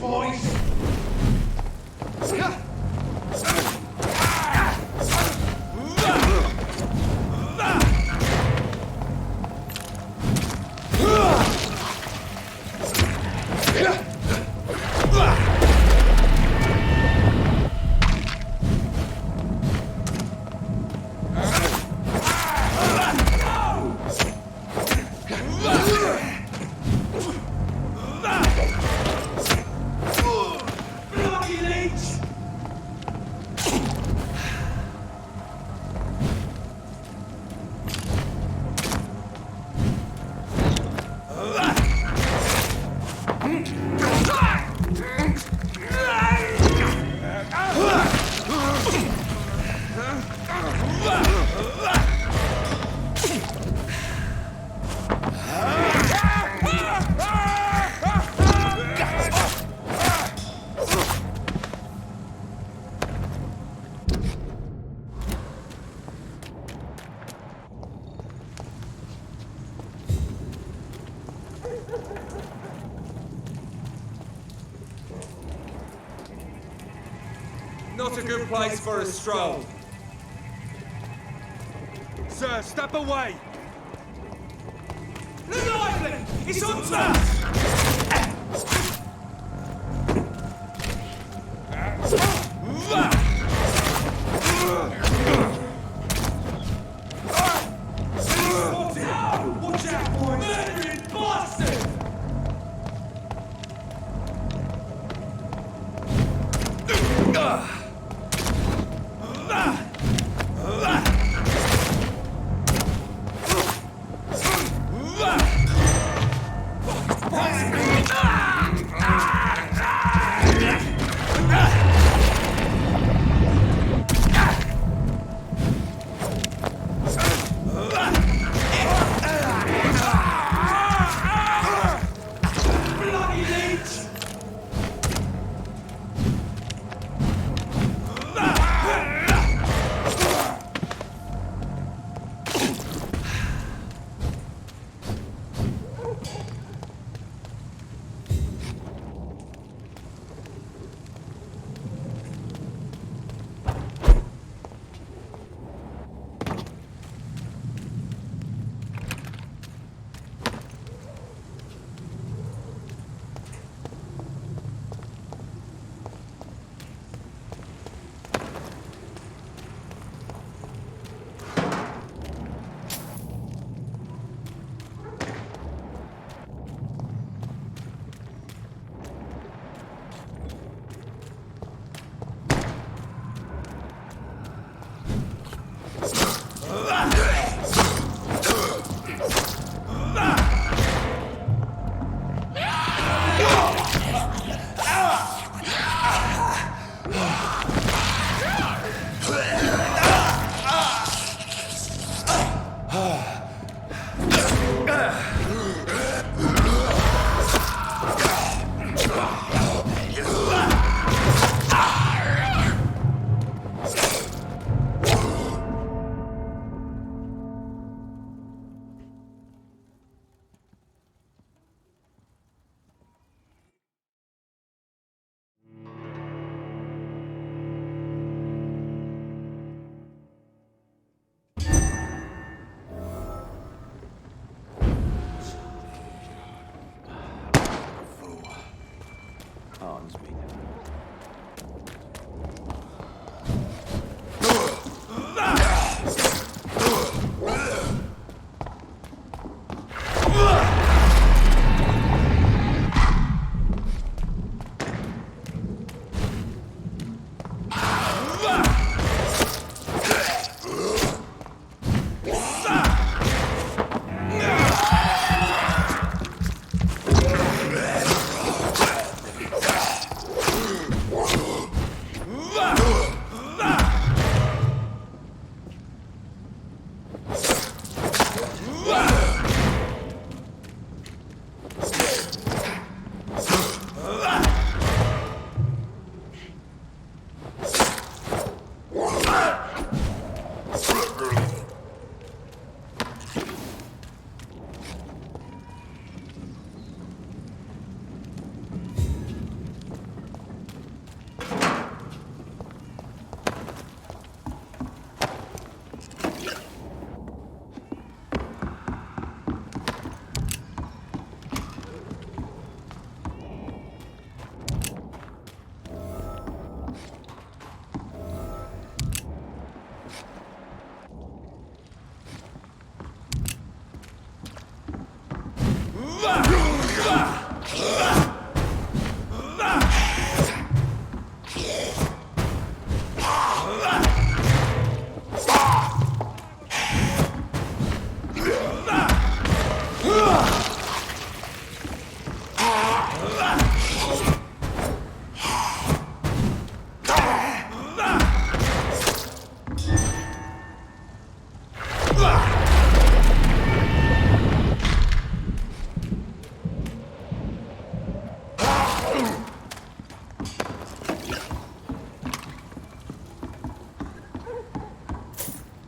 boys! Not a good place for a stroll. Sir, step away! Lively! It's on us! Watch out, boy! Murdering bastard!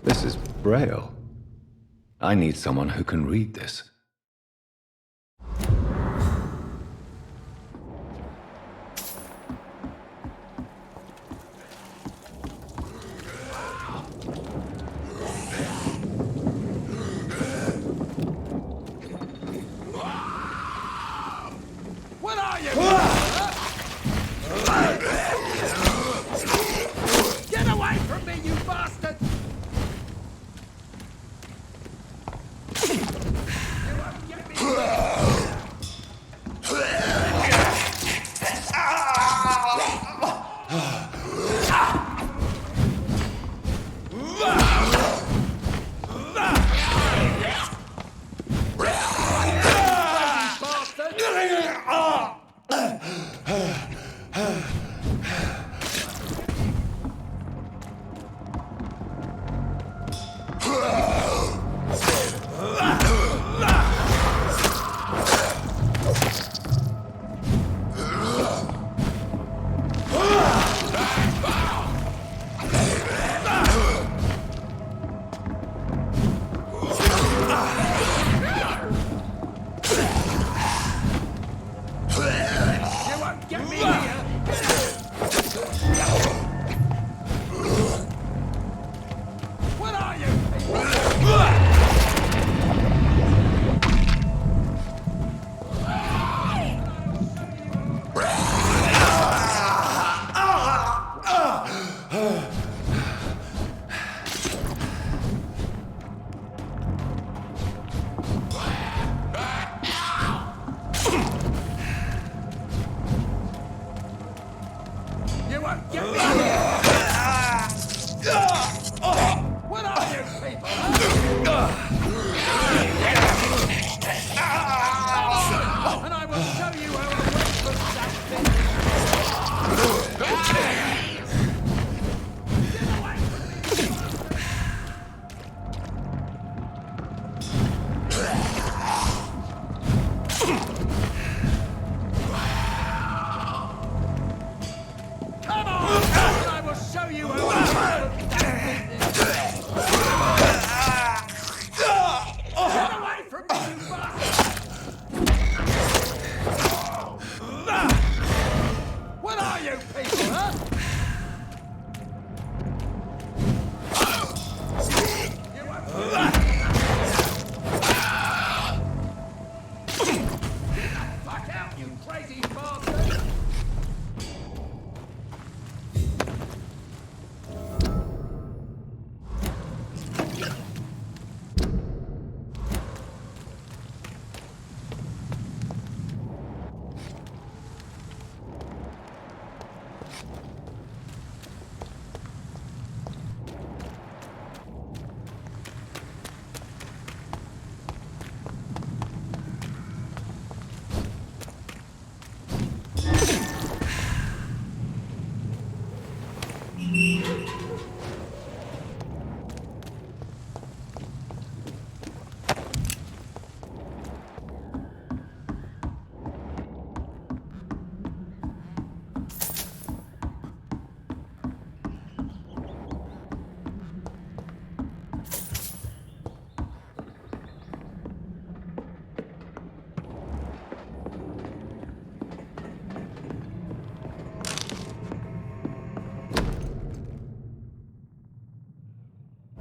This is Braille. I need someone who can read this. What are you? Get away from me, you bastard! You won't get me!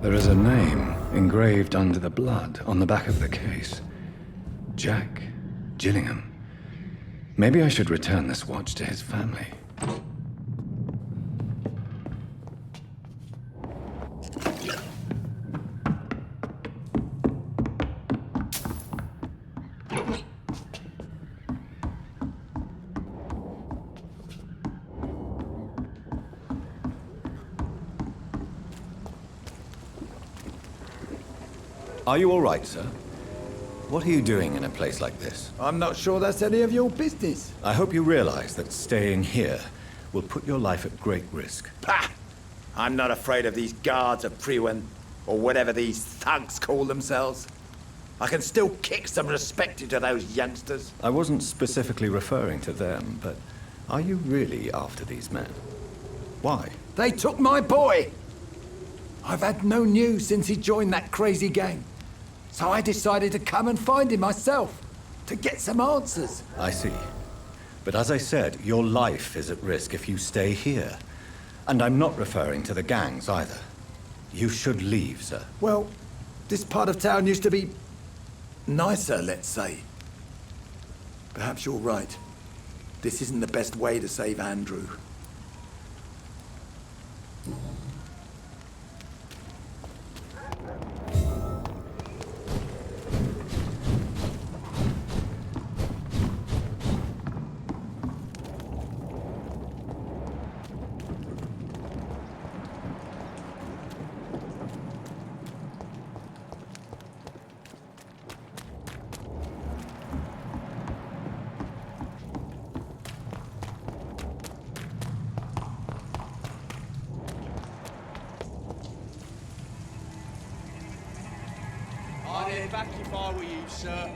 There is a name engraved under the blood on the back of the case. Jack Gillingham. Maybe I should return this watch to his family. Are you all right, sir? What are you doing in a place like this? I'm not sure that's any of your business. I hope you realize that staying here will put your life at great risk. Pah! I'm not afraid of these guards of Priwen, or whatever these thugs call themselves. I can still kick some respect into those youngsters. I wasn't specifically referring to them, but are you really after these men? Why? They took my boy! I've had no news since he joined that crazy gang. So I decided to come and find him myself, to get some answers. I see. But as I said, your life is at risk if you stay here. And I'm not referring to the gangs either. You should leave, sir. Well, this part of town used to be nicer, let's say. Perhaps you're right. This isn't the best way to save Andrew. I'd head back if I were you, sir.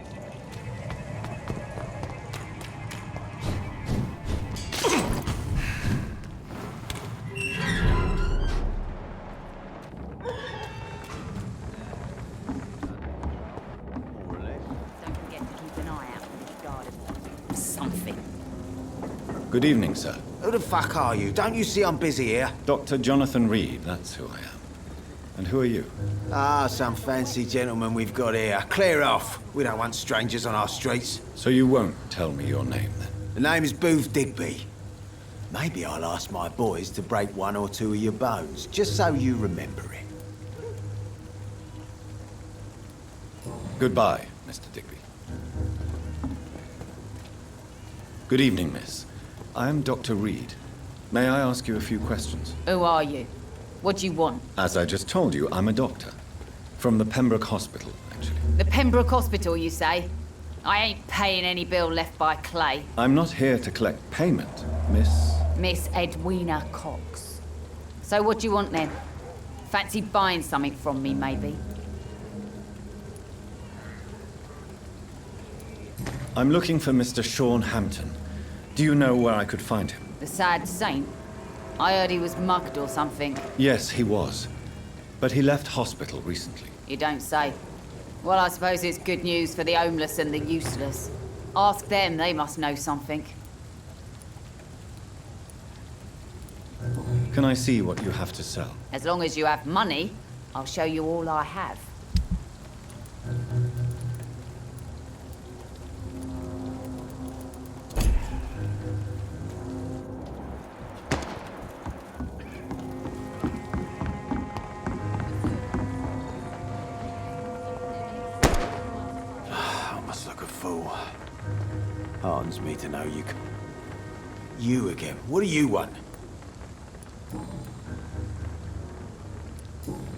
Don't forget to keep an eye out for the guard of something. Good evening, sir. Who the fuck are you? Don't you see I'm busy here? Dr. Jonathan Reed, that's who I am. And who are you? Ah, some fancy gentleman we've got here. Clear off. We don't want strangers on our streets. So you won't tell me your name, then? The name is Booth Digby. Maybe I'll ask my boys to break one or two of your bones, just so you remember it. Goodbye, Mr. Digby. Good evening, miss. I am Dr. Reed. May I ask you a few questions? Who are you? What do you want? As I just told you, I'm a doctor. From the Pembroke Hospital, actually. The Pembroke Hospital, you say? I ain't paying any bill left by Clay. I'm not here to collect payment, miss. Miss Edwina Cox. So what do you want then? Fancy buying something from me, maybe? I'm looking for Mr. Sean Hampton. Do you know where I could find him? The sad saint? I heard he was mugged or something. Yes, he was. But he left hospital recently. You don't say. Well, I suppose it's good news for the homeless and the useless. Ask them, they must know something. Can I see what you have to sell? As long as you have money, I'll show you all I have. Hardens me to know you. You again. What do you want?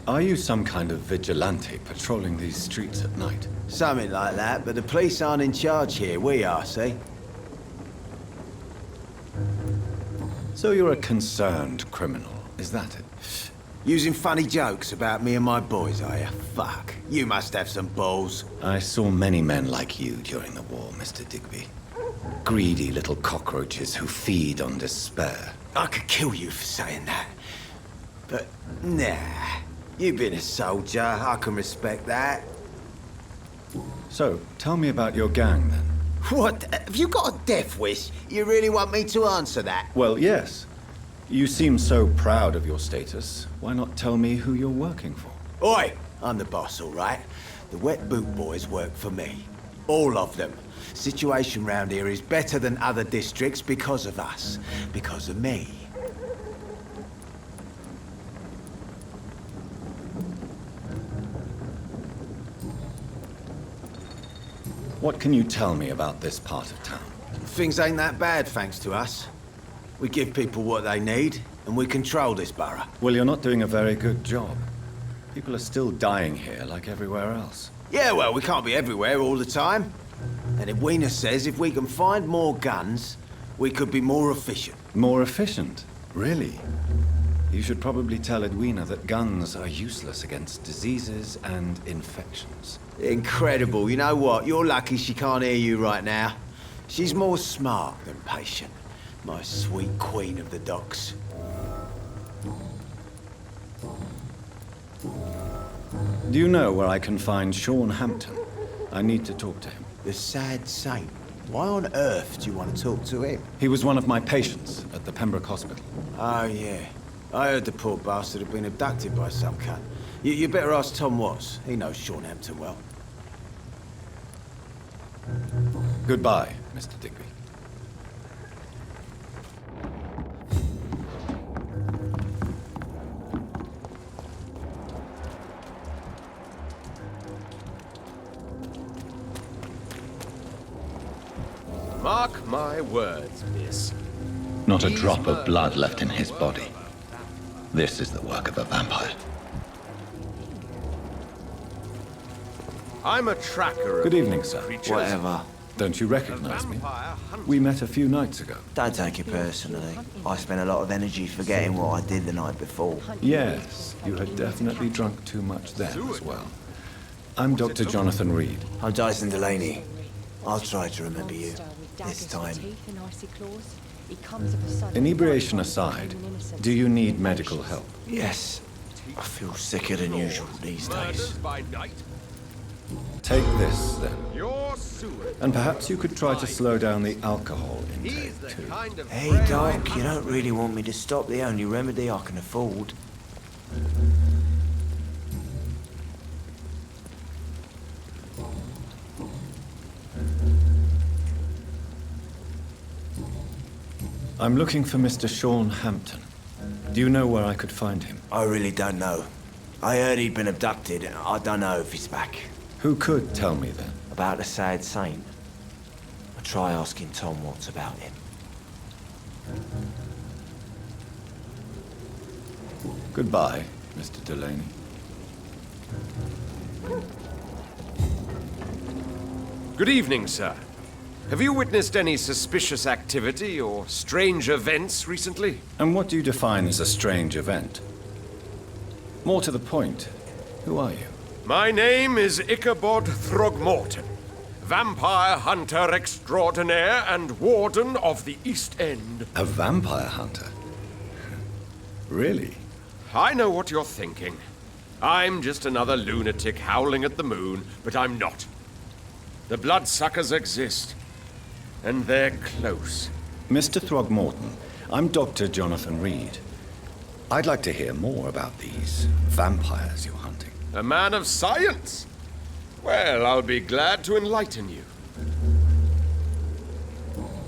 Are you some kind of vigilante patrolling these streets at night? Something like that, but the police aren't in charge here. We are, see? So you're a concerned criminal, is that it? Using funny jokes about me and my boys, are you? Fuck. You must have some balls. I saw many men like you during the war, Mr. Digby. Greedy little cockroaches who feed on despair. I could kill you for saying that. But, nah. You've been a soldier. I can respect that. So, tell me about your gang, then. What? Have you got a death wish? You really want me to answer that? Well, yes. You seem so proud of your status. Why not tell me who you're working for? Oi! I'm the boss, all right? The Wet Boot Boys work for me. All of them. Situation round here is better than other districts because of us. Because of me. What can you tell me about this part of town? Things ain't that bad, thanks to us. We give people what they need, and we control this borough. Well, you're not doing a very good job. People are still dying here like everywhere else. Yeah, well, we can't be everywhere all the time. And Edwina says if we can find more guns, we could be more efficient. More efficient? Really? You should probably tell Edwina that guns are useless against diseases and infections. Incredible. You know what? You're lucky she can't hear you right now. She's more smart than patient. My sweet queen of the docks. Do you know where I can find Sean Hampton? I need to talk to him. The sad saint. Why on earth do you want to talk to him? He was one of my patients at the Pembroke Hospital. Oh, yeah. I heard the poor bastard had been abducted by some cunt. You better ask Tom Watts. He knows Sean Hampton well. Goodbye, Mr. Digby. Mark my words, miss. Not a drop of blood left in his body. This is the work of a vampire. I'm a tracker of Good evening, sir. creatures. Whatever. Don't you recognize me? Vampire hunter. We met a few nights ago. Don't take it personally. I spent a lot of energy forgetting what I did the night before. Yes, you had definitely drunk too much then as well. I'm Dr. Jonathan Reed. I'm Dyson Delaney. I'll try to remember you. This time. Inebriation aside, do you need medical help? Yes. I feel sicker than usual these Murders days. by night. Take this, then. Your sewer. And perhaps you could try to slow down the alcohol He's intake, the too. kind of Hey, frail Doc, you don't really want me to stop the only remedy I can afford. I'm looking for Mr. Sean Hampton. Do you know where I could find him? I really don't know. I heard he'd been abducted, and I don't know if he's back. Who could tell me then? About the sad saint. I'll try asking Tom Watts about him. Goodbye, Mr. Delaney. Good evening, sir. Have you witnessed any suspicious activity or strange events recently? And what do you define as a strange event? More to the point, who are you? My name is Ichabod Throgmorton, vampire hunter extraordinaire and warden of the East End. A vampire hunter? Really? I know what you're thinking. I'm just another lunatic howling at the moon, but I'm not. The bloodsuckers exist, and they're close. Mr. Throgmorton, I'm Dr. Jonathan Reed. I'd like to hear more about these vampires you're hunting. A man of science? Well, I'll be glad to enlighten you.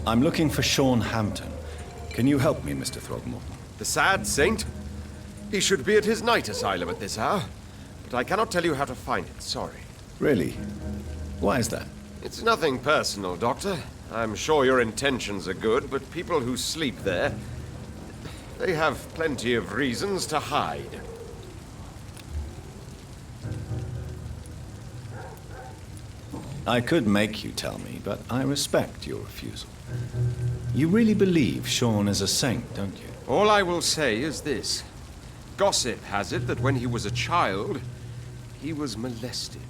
I'm looking for Sean Hampton. Can you help me, Mr. Throgmorton? The sad saint? He should be at his night asylum at this hour, but I cannot tell you how to find it, sorry. Really? Why is that? It's nothing personal, Doctor. I'm sure your intentions are good, but people who sleep there, they have plenty of reasons to hide. I could make you tell me, but I respect your refusal. You really believe Sean is a saint, don't you? All I will say is this. Gossip has it that when he was a child, he was molested.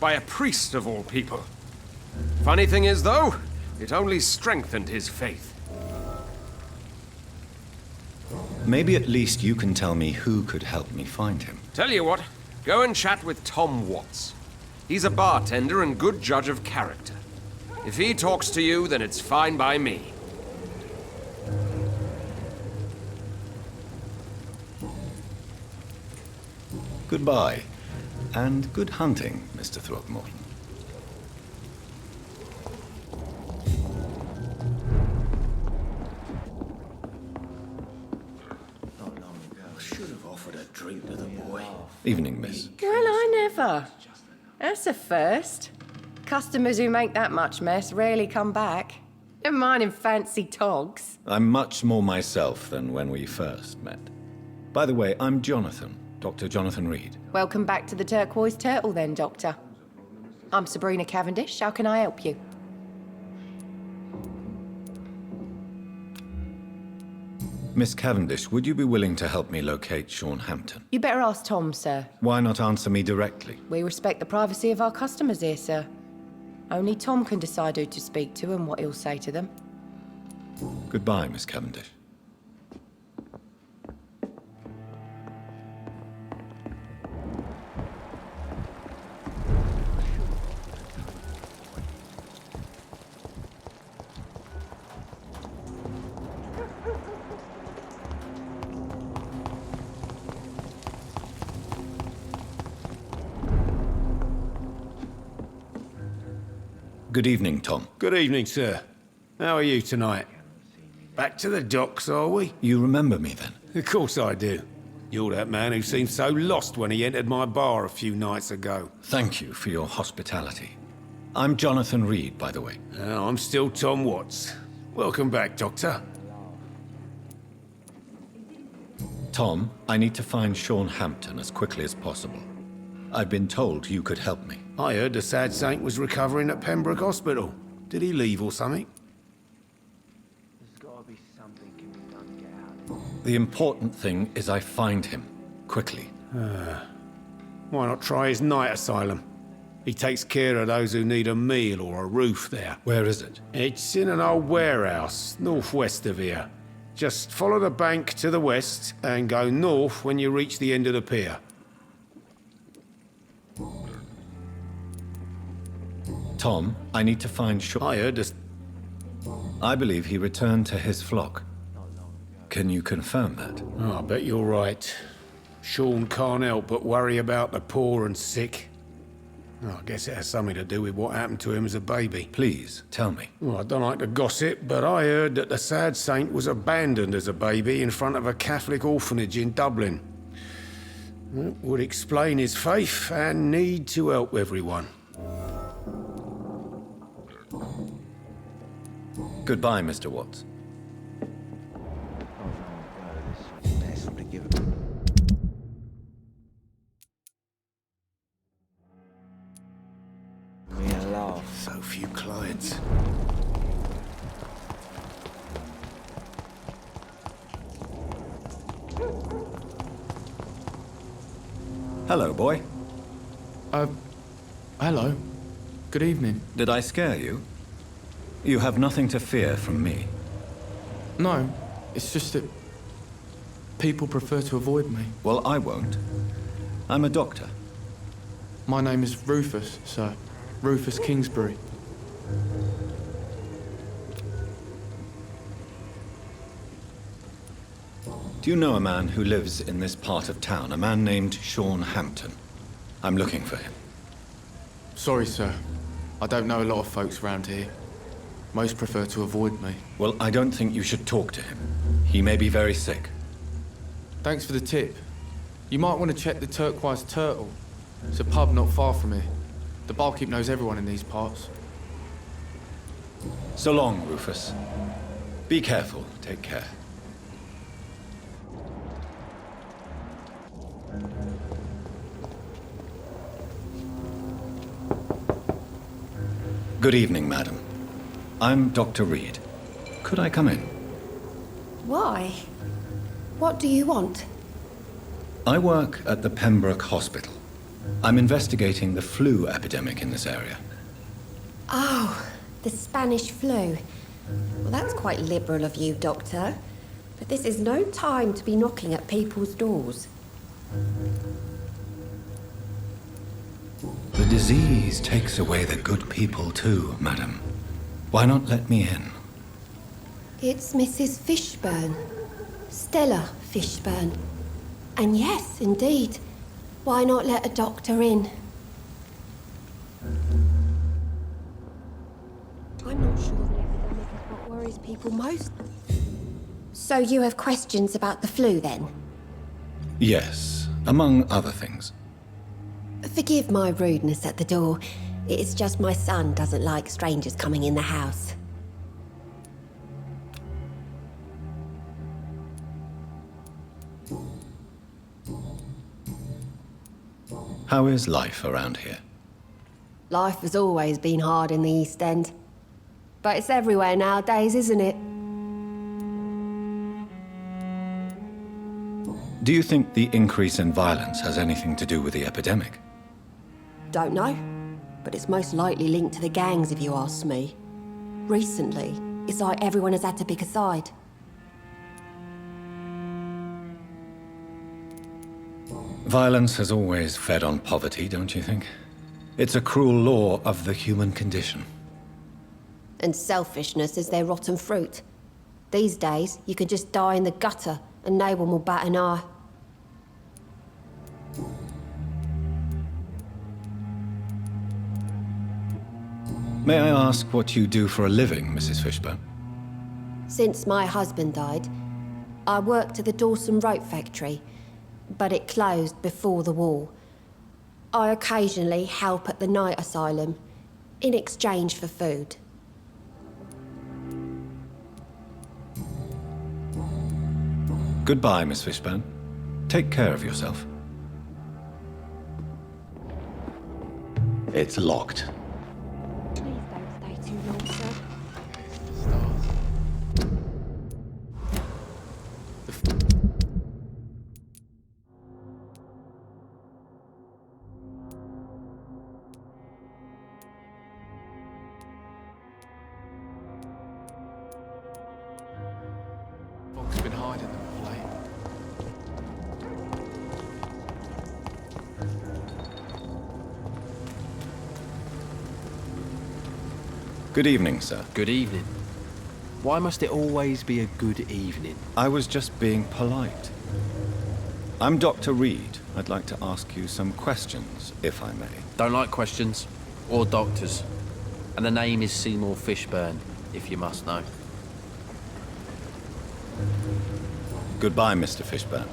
By a priest of all people. Funny thing is, though, it only strengthened his faith. Maybe at least you can tell me who could help me find him. Tell you what, go and chat with Tom Watts. He's a bartender and good judge of character. If he talks to you, then it's fine by me. Goodbye, and good hunting, Mr. Throgmorton. Not long ago. I should have offered a drink to the boy. Evening, miss. Well, I never. That's a first. Customers who make that much mess rarely come back. Never mind in fancy togs. I'm much more myself than when we first met. By the way, I'm Jonathan. Dr. Jonathan Reed. Welcome back to the Turquoise Turtle then, Doctor. I'm Sabrina Cavendish. How can I help you? Miss Cavendish, would you be willing to help me locate Sean Hampton? You better ask Tom, sir. Why not answer me directly? We respect the privacy of our customers here, sir. Only Tom can decide who to speak to and what he'll say to them. Goodbye, Miss Cavendish. Good evening, Tom. Good evening, sir. How are you tonight? Back to the docks, are we? You remember me then? Of course I do. You're that man who seemed so lost when he entered my bar a few nights ago. Thank you for your hospitality. I'm Jonathan Reed, by the way. I'm still Tom Watts. Welcome back, Doctor. Tom, I need to find Sean Hampton as quickly as possible. I've been told you could help me. I heard the sad saint was recovering at Pembroke Hospital. Did he leave or something? There's gotta be something can be done to get out. The important thing is I find him, quickly. Why not try his night asylum? He takes care of those who need a meal or a roof there. Where is it? It's in an old warehouse, northwest of here. Just follow the bank to the west and go north when you reach the end of the pier. Tom, I need to find Sean. I heard this. I believe he returned to his flock. Can you confirm that? Oh, I bet you're right. Sean can't help but worry about the poor and sick. Oh, I guess it has something to do with what happened to him as a baby. Please, tell me. Well, I don't like to gossip, but I heard that the sad saint was abandoned as a baby in front of a Catholic orphanage in Dublin. That would explain his faith and need to help everyone. Goodbye, Mr. Watts. So few clients. Hello, boy. Hello. Good evening. Did I scare you? You have nothing to fear from me. No, it's just that people prefer to avoid me. Well, I won't. I'm a doctor. My name is Rufus, sir. Rufus Kingsbury. Do you know a man who lives in this part of town? A man named Sean Hampton. I'm looking for him. Sorry, sir. I don't know a lot of folks around here. Most prefer to avoid me. Well, I don't think you should talk to him. He may be very sick. Thanks for the tip. You might want to check the Turquoise Turtle. It's a pub not far from here. The barkeep knows everyone in these parts. So long, Rufus. Be careful. Take care. Good evening, madam. I'm Dr. Reed. Could I come in? Why? What do you want? I work at the Pembroke Hospital. I'm investigating the flu epidemic in this area. Oh, the Spanish flu. Well, that's quite liberal of you, Doctor. But this is no time to be knocking at people's doors. The disease takes away the good people too, madam. Why not let me in? It's Mrs. Fishburne. Stella Fishburne. And yes, indeed. Why not let a doctor in? I'm not sure the epidemic is what worries people most. So you have questions about the flu, then? Yes, among other things. Forgive my rudeness at the door. It's just my son doesn't like strangers coming in the house. How is life around here? Life has always been hard in the East End. But it's everywhere nowadays, isn't it? Do you think the increase in violence has anything to do with the epidemic? Don't know. But it's most likely linked to the gangs, if you ask me. Recently, it's like everyone has had to pick a side. Violence has always fed on poverty, don't you think? It's a cruel law of the human condition. And selfishness is their rotten fruit. These days, you can just die in the gutter and no one will bat an eye. May I ask what you do for a living, Mrs. Fishburne? Since my husband died, I worked at the Dawson Rope Factory, but it closed before the war. I occasionally help at the night asylum, in exchange for food. Goodbye, Miss Fishburne. Take care of yourself. It's locked. Please don't stay too long, sir. Fog's been hiding them of late. Good evening, sir. Good evening. Why must it always be a good evening? I was just being polite. I'm Dr. Reed. I'd like to ask you some questions, if I may. Don't like questions. Or doctors. And the name is Seymour Fishburne, if you must know. Goodbye, Mr. Fishburne.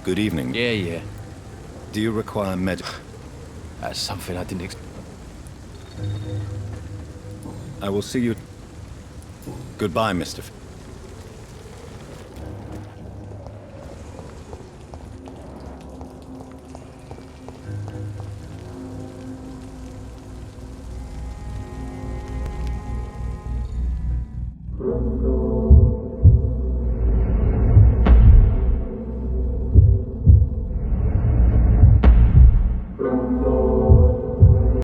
Good evening. Yeah. Do you require medical? That's something I didn't I will see you. Goodbye, Mr.